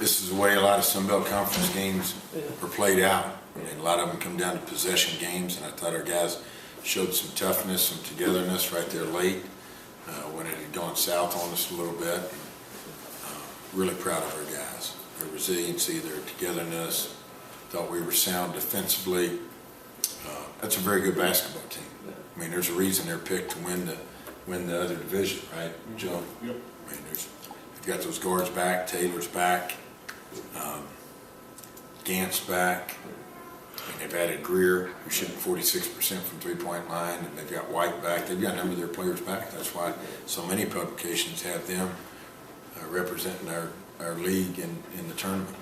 this is the way a lot of Sun Belt Conference games are played out. And a lot of them come down to possession games, and I thought our guys showed some toughness, some togetherness right there late when it had gone south on us a little bit. Really proud of our guys. Their resiliency, their togetherness. Thought we were sound defensively. That's a very good basketball team. I mean, there's a reason they're picked to win the other division, right, Joe? Yep. I mean, they've got those guards back, Taylor's back, Gant's back. I mean, they've added Greer, who's shooting 46% from three-point line, and they've got White back. They've got a number of their players back. That's why so many publications have them representing our league in the tournament.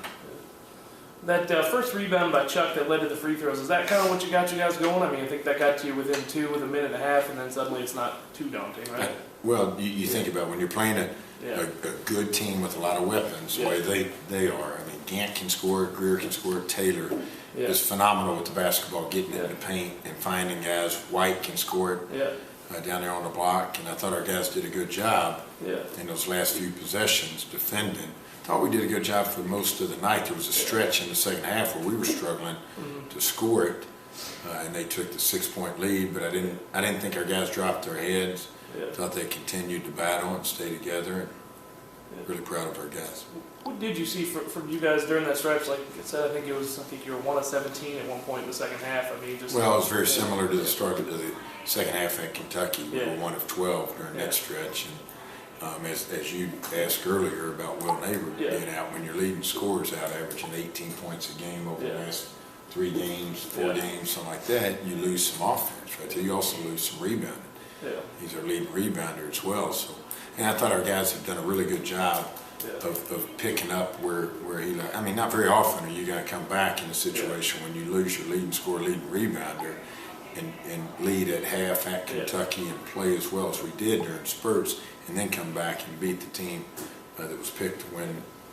That first rebound by Chuck that led to the free throws, is that kind of what you got you guys going? I mean, I think that got you within 2 with a minute and a half, and then suddenly it's not too daunting, right? Well, you think about when you're playing a good team with a lot of weapons, the way they are. I mean, Gant can score, Greer can score, Taylor is phenomenal with the basketball, getting in the paint and finding guys. White can score it down there on the block, and I thought our guys did a good job in those last few possessions defending. Thought we did a good job for most of the night. There was a stretch in the second half where we were struggling to score it, and they took the 6-point lead. But I didn't think our guys dropped their heads. Thought they continued to battle and stay together. And really proud of our guys. What did you see from you guys during that stretch? Like I said, I think you were 1 of 17 at one point in the second half. I mean, just well, it was very similar to the start of the second half at Kentucky. We were 1 of 12 during that stretch. And, as you asked earlier about Will Neighbor being out, when your leading scorers out averaging 18 points a game over the last 3 games, 4 games, something like that, you lose some offense right there. You also lose some rebounding. He's our leading rebounder as well. So, and I thought our guys have done a really good job of picking up where he. I mean, not very often are you going to come back in a situation when you lose your leading scorer, leading rebounder, and lead at half at Kentucky and play as well as we did during spurts, and then come back and beat the team that was picked to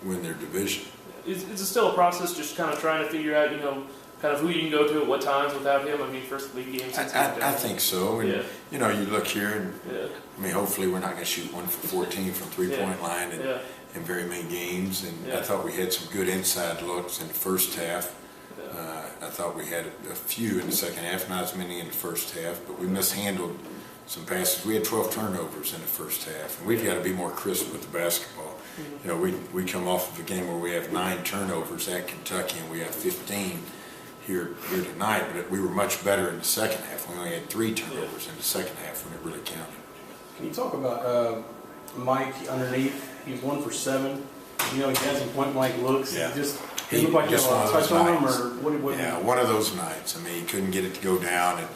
win their division. Is it still a process just kind of trying to figure out, kind of who you can go to at what times without him? I mean, first league games. I think so. And, you look here, and I mean, hopefully we're not going to shoot 1 for 14 from three-point line in very many games. And I thought we had some good inside looks in the first half. I thought we had a few in the second half, not as many in the first half, but we mishandled some passes. We had 12 turnovers in the first half, and we've got to be more crisp with the basketball. We come off of a game where we have 9 turnovers at Kentucky, and we have 15 here tonight, but we were much better in the second half. We only had 3 turnovers in the second half when it really counted. Can you talk about Mike underneath? He's 1 for 7. He has some point-blank looks. He looked like just one of those nights. One of those nights. I mean, he couldn't get it to go down, and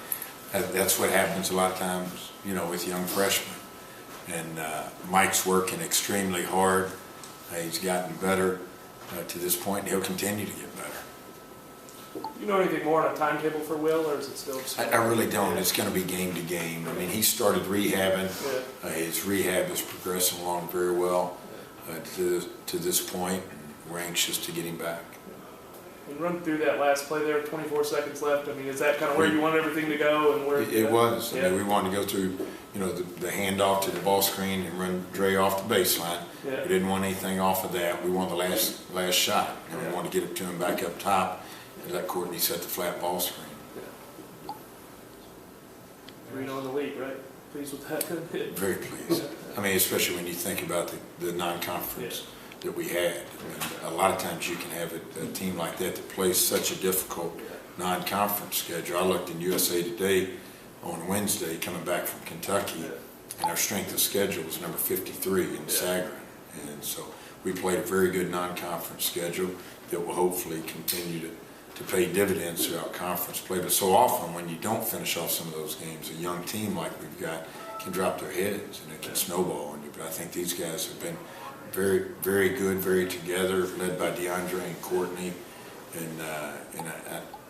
that's what happens a lot of times, with young freshmen. And Mike's working extremely hard. He's gotten better to this point, and he'll continue to get better. You know anything more on a timetable for Will, or is it still just... I really don't. It's going to be game to game. I mean, he started rehabbing. His rehab is progressing along very well to this point. We're anxious to get him back. And run through that last play there, 24 seconds left. I mean, is that kind of where you want everything to go? And where it was. I mean, we wanted to go through, the handoff to the ball screen and run Dre off the baseline. We didn't want anything off of that. We wanted the last shot, and we wanted to get it to him back up top and let Courtney set the flat ball screen. 3-0 in the league, right? Pleased with that? Very pleased. I mean, especially when you think about the non-conference that we had. I mean, a lot of times you can have a team like that plays such a difficult non-conference schedule. I looked in USA Today on Wednesday coming back from Kentucky, and our strength of schedule was number 53 in Sagarin. And so we played a very good non-conference schedule that will hopefully continue to pay dividends throughout conference play. But so often when you don't finish off some of those games, a young team like we've got can drop their heads and it can snowball on you. But I think these guys have been very, very good, very together, led by DeAndre and Courtney, and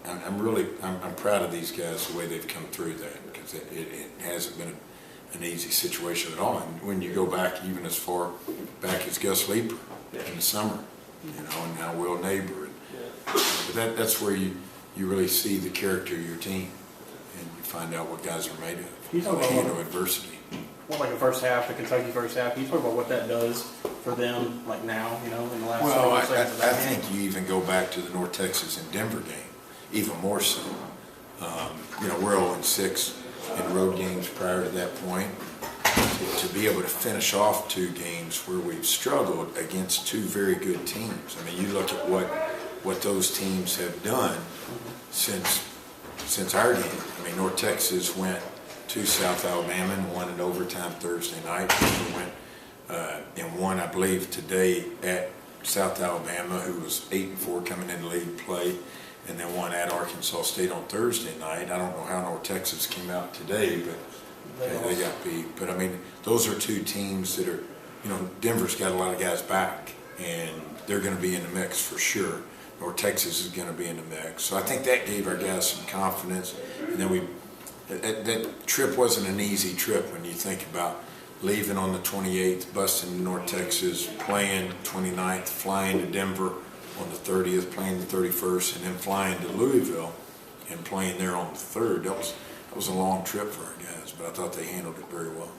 I'm proud of these guys the way they've come through that, because it hasn't been an easy situation at all. And when you go back even as far back as Gus Leeper in the summer, and now Will Neighbor, but that's where you really see the character of your team, and you find out what guys are made of. Adversity. what, like the first half, the Kentucky first half. Can you talk about what that does for them, like now, you know, in the last Well, I seconds of that game? think you even go back to the North Texas and Denver game, even more so. You know, we're 0-6 in road games prior to that point. To be able to finish off 2 games where we've struggled against 2 very good teams. I mean, you look at what those teams have done since our game. I mean, North Texas went to South Alabama and won in overtime Thursday night. We went and won, I believe, today at South Alabama, who was 8-4 coming into league play, and then won at Arkansas State on Thursday night. I don't know how North Texas came out today, but they got beat. But I mean, those are 2 teams that are, you know, Denver's got a lot of guys back, and they're going to be in the mix for sure. North Texas is going to be in the mix. So I think that gave our guys some confidence. And then that trip wasn't an easy trip when you think about leaving on the 28th, busting to North Texas, playing 29th, flying to Denver on the 30th, playing the 31st, and then flying to Louisville and playing there on the 3rd. That was a long trip for our guys, but I thought they handled it very well.